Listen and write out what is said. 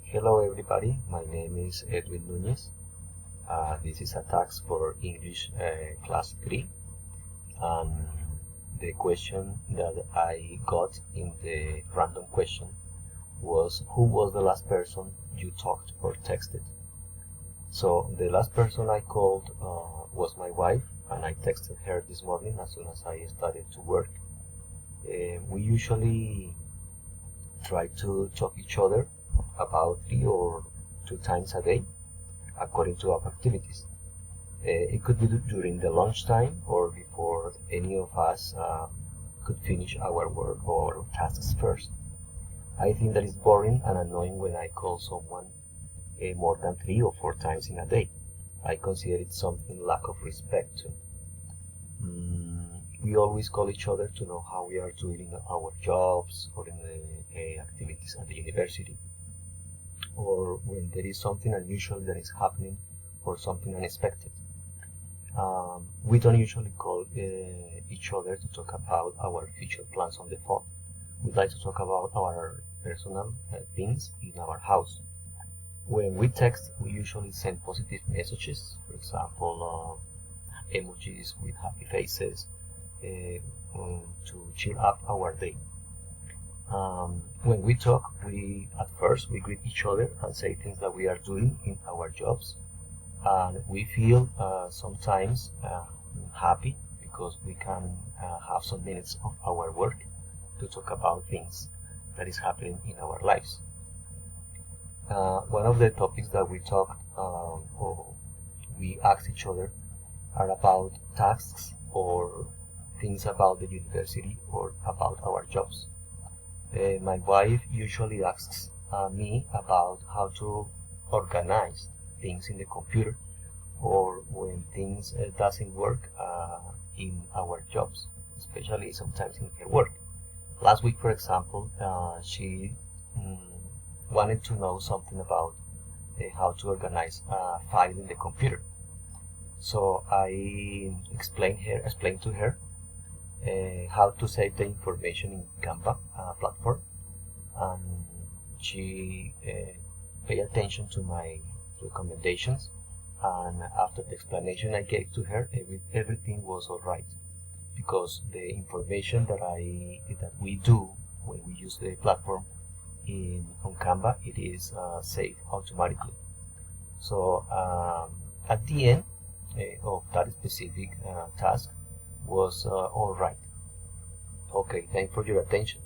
Hello everybody, my name is Edwin Núñez. This is a task for English class 3, and the question that I got in the random question was, who was the last person you talked or texted? So the last person I called was my wife, and I texted her this morning as soon as I started to work. We usually try to talk each other about 3 or 2 times a day according to our activities. It could be during the lunchtime or before any of us could finish our work or tasks first. I think that is boring and annoying when I call someone more than 3 or 4 times in a day. I consider it something lack of respect too. We always call each other to know how we are doing in our jobs or in the activities at the university, or when there is something unusual that is happening or something unexpected. We don't usually call each other to talk about our future plans on the phone. We like to talk about our personal things in our house. When we text, we usually send positive messages, for example, emojis with happy faces, to cheer up our day. When we talk, at first we greet each other and say things that we are doing in our jobs, and we feel sometimes happy because we can have some minutes of our work to talk about things that is happening in our lives. One of the topics that we talked or we asked each other are about tasks or things about the university or about our jobs. My wife usually asks me about how to organize things in the computer, or when things doesn't work in our jobs, especially sometimes in her work. Last week, for example, she wanted to know something about how to organize a file in the computer. So I explained to her how to save the information in Canva platform, and she paid attention to my recommendations, and after the explanation I gave to her, everything was all right, because the information that we do when we use the platform on Canva, it is saved automatically. So at the end of that specific task was all right. Okay, thanks for your attention.